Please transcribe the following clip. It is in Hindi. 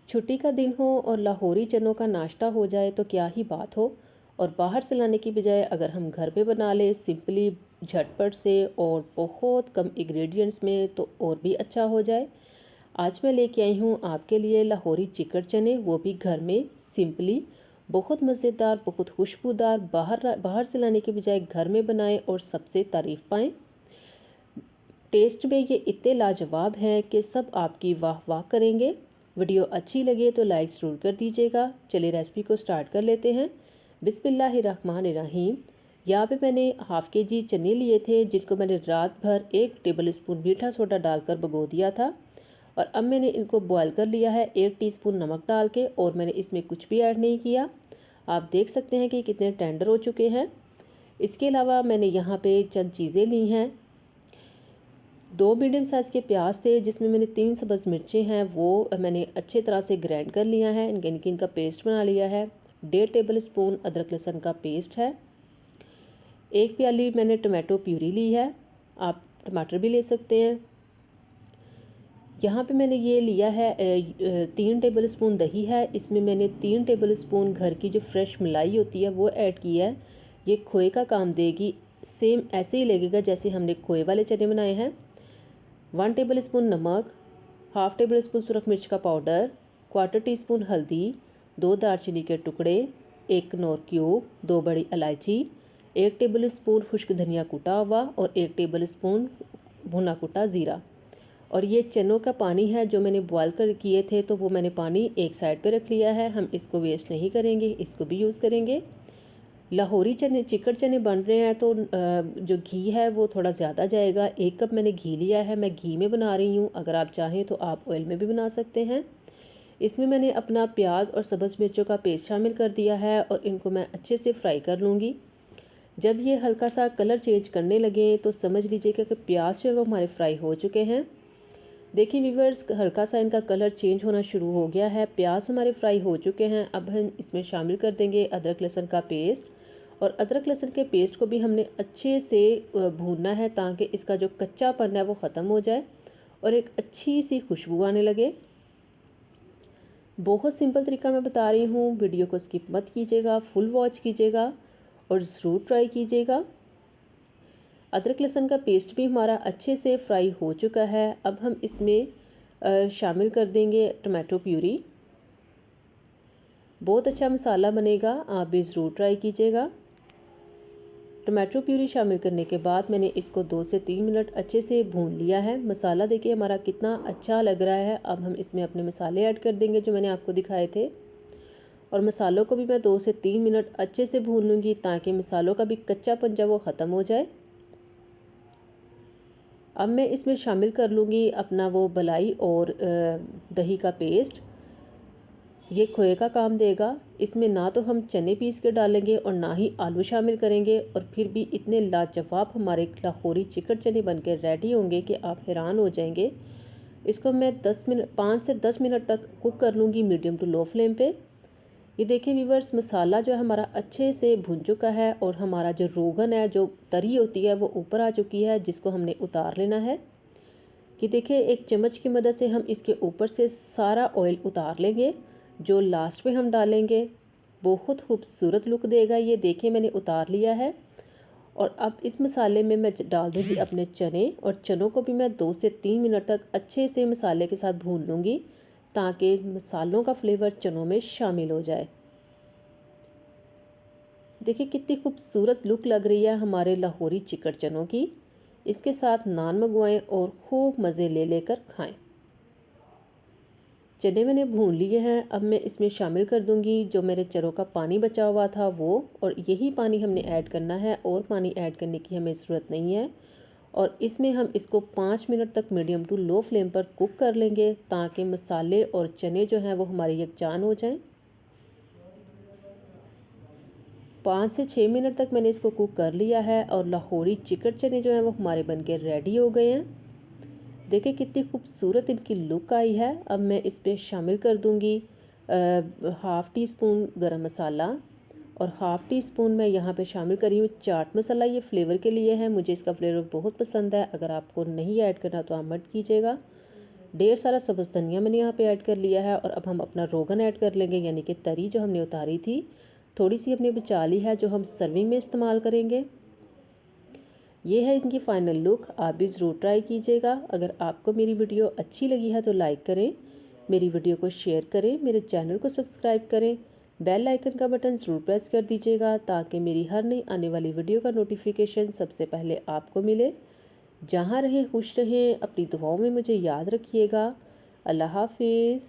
छुट्टी का दिन हो और लाहौरी चनों का नाश्ता हो जाए तो क्या ही बात हो। और बाहर से लाने की बजाय अगर हम घर पे बना लें सिंपली, झटपट से और बहुत कम इंग्रेडिएंट्स में, तो और भी अच्छा हो जाए। आज मैं लेके आई हूँ आपके लिए लाहौरी चिकन चने, वो भी घर में सिंपली। बहुत मज़ेदार, बहुत खुशबूदार। बाहर बाहर से लाने की बजाय घर में बनाएं और सबसे तारीफ़ पाएँ। टेस्ट में ये इतने लाजवाब हैं कि सब आपकी वाह वाह करेंगे। वीडियो अच्छी लगे तो लाइक ज़रूर कर दीजिएगा। चलिए रेसिपी को स्टार्ट कर लेते हैं। बिस्मिल्लाहिर्रहमानिर्रहीम। यहाँ पे मैंने हाफ़ के जी चने लिए थे, जिनको मैंने रात भर 1 टेबल स्पून मीठा सोडा डालकर भिगो दिया था। और अब मैंने इनको बॉयल कर लिया है 1 टीस्पून नमक डाल के, और मैंने इसमें कुछ भी ऐड नहीं किया। आप देख सकते हैं कि कितने टेंडर हो चुके हैं। इसके अलावा मैंने यहाँ पे चंद चीज़ें ली हैं। 2 मीडियम साइज़ के प्याज थे, जिसमें मैंने 3 सब्ज़ मिर्चें हैं वो मैंने अच्छे तरह से ग्राइंड कर लिया है, इनका पेस्ट बना लिया है। 1.5 टेबल स्पून अदरक लहसुन का पेस्ट है। 1 प्याली मैंने टमाटो प्यूरी ली है, आप टमाटर भी ले सकते हैं। यहाँ पे मैंने ये लिया है 3 टेबल स्पून दही है। इसमें मैंने 3 टेबल स्पून घर की जो फ्रेश मलाई होती है वो ऐड की है। ये खोए का काम देगी, सेम ऐसे ही लगेगा जैसे हमने खोए वाले चने बनाए हैं। 1 टेबल स्पून नमक, हाफ़ टेबल स्पून सुरख मिर्च का पाउडर, 1/4 टीस्पून हल्दी, 2 दालचीनी के टुकड़े, 1 कनौर क्यूब, 2 बड़ी इलायची, 1 टेबल स्पून खुश्क धनिया कूटा हुआ और 1 टेबल स्पून भुना कुटा ज़ीरा। और ये चनों का पानी है जो मैंने बॉयल कर किए थे, तो वो मैंने पानी एक साइड पे रख लिया है। हम इसको वेस्ट नहीं करेंगे, इसको भी यूज़ करेंगे। लाहौरी चने चिकन चने बन रहे हैं तो जो घी है वो थोड़ा ज़्यादा जाएगा। 1 कप मैंने घी लिया है, मैं घी में बना रही हूँ। अगर आप चाहें तो आप ऑयल में भी बना सकते हैं। इसमें मैंने अपना प्याज और सब्ज़ मिर्चों का पेस्ट शामिल कर दिया है और इनको मैं अच्छे से फ्राई कर लूँगी। जब ये हल्का सा कलर चेंज करने लगे तो समझ लीजिएगा कि प्याज जो है वो हमारे फ्राई हो चुके हैं। देखिए व्यूअर्स, हल्का सा इनका कलर चेंज होना शुरू हो गया है। प्याज हमारे फ्राई हो चुके हैं। अब हम इसमें शामिल कर देंगे अदरक लहसुन का पेस्ट। और अदरक लहसुन के पेस्ट को भी हमने अच्छे से भूनना है, ताकि इसका जो कच्चापन है वो ख़त्म हो जाए और एक अच्छी सी खुशबू आने लगे। बहुत सिंपल तरीका मैं बता रही हूँ, वीडियो को स्किप मत कीजिएगा, फुल वॉच कीजिएगा और ज़रूर ट्राई कीजिएगा। अदरक लहसुन का पेस्ट भी हमारा अच्छे से फ्राई हो चुका है। अब हम इसमें शामिल कर देंगे टमाटो प्यूरी। बहुत अच्छा मसाला बनेगा, आप भी ज़रूर ट्राई कीजिएगा। टमाटो प्यूरी शामिल करने के बाद मैंने इसको 2 से 3 मिनट अच्छे से भून लिया है। मसाला देखिए हमारा कितना अच्छा लग रहा है। अब हम इसमें अपने मसाले ऐड कर देंगे जो मैंने आपको दिखाए थे। और मसालों को भी मैं 2 से 3 मिनट अच्छे से भून लूँगी, ताकि मसालों का भी कच्चापन जो वो ख़त्म हो जाए। अब मैं इसमें शामिल कर लूँगी अपना वो मलाई और दही का पेस्ट। ये खोए का काम देगा। इसमें ना तो हम चने पीस के डालेंगे और ना ही आलू शामिल करेंगे, और फिर भी इतने लाजवाब हमारे लाहौरी चिकन चने बनकर रेडी होंगे कि आप हैरान हो जाएंगे। इसको मैं 5 से 10 मिनट तक कुक कर लूँगी मीडियम टू लो फ्लेम पे। ये देखिए व्यूअर्स, मसाला जो है हमारा अच्छे से भुन चुका है और हमारा जो रोगन है, जो तरी होती है, वो ऊपर आ चुकी है, जिसको हमने उतार लेना है। कि देखिए एक चम्मच की मदद से हम इसके ऊपर से सारा ऑयल उतार लेंगे। जो लास्ट में हम डालेंगे बहुत खूबसूरत लुक देगा। ये देखिए मैंने उतार लिया है। और अब इस मसाले में मैं डाल दूँगी अपने चने, और चनों को भी मैं 2 से 3 मिनट तक अच्छे से मसाले के साथ भून लूँगी, ताकि मसालों का फ्लेवर चनों में शामिल हो जाए। देखिए कितनी खूबसूरत लुक लग रही है हमारे लाहौरी चिकन चनों की। इसके साथ नान मंगवाएं और खूब मज़े ले लेकर खाएं। चने मैंने भून लिए हैं। अब मैं इसमें शामिल कर दूंगी जो मेरे चनों का पानी बचा हुआ था वो, और यही पानी हमने ऐड करना है, और पानी ऐड करने की हमें ज़रूरत नहीं है। और इसमें हम इसको 5 मिनट तक मीडियम टू लो फ्लेम पर कुक कर लेंगे, ताकि मसाले और चने जो हैं वो हमारे यकजान हो जाएं। 5 से 6 मिनट तक मैंने इसको कुक कर लिया है और लाहौरी चिकन चने जो हैं वो हमारे बनके रेडी हो गए हैं। देखिए कितनी खूबसूरत इनकी लुक आई है। अब मैं इस पर शामिल कर दूंगी 1/2 टीस्पून गरम मसाला, और 1/2 टीस्पून मैं यहाँ पे शामिल करी हूँ चाट मसाला। ये फ्लेवर के लिए है, मुझे इसका फ्लेवर बहुत पसंद है। अगर आपको नहीं ऐड करना तो आप मत कीजिएगा। ढेर सारा सब्ज़ धनिया मैंने यहाँ पे ऐड कर लिया है। और अब हम अपना रोगन ऐड कर लेंगे, यानी कि तरी जो हमने उतारी थी थोड़ी सी अपने बचा ली है, जो हम सर्विंग में इस्तेमाल करेंगे। ये है इनकी फ़ाइनल लुक। आप भी ज़रूर ट्राई कीजिएगा। अगर आपको मेरी वीडियो अच्छी लगी है तो लाइक करें, मेरी वीडियो को शेयर करें, मेरे चैनल को सब्सक्राइब करें, बेल आइकन का बटन ज़रूर प्रेस कर दीजिएगा ताकि मेरी हर नई आने वाली वीडियो का नोटिफिकेशन सबसे पहले आपको मिले। जहाँ रहें खुश रहें, अपनी दुआओं में मुझे याद रखिएगा। अल्लाह हाफिज़।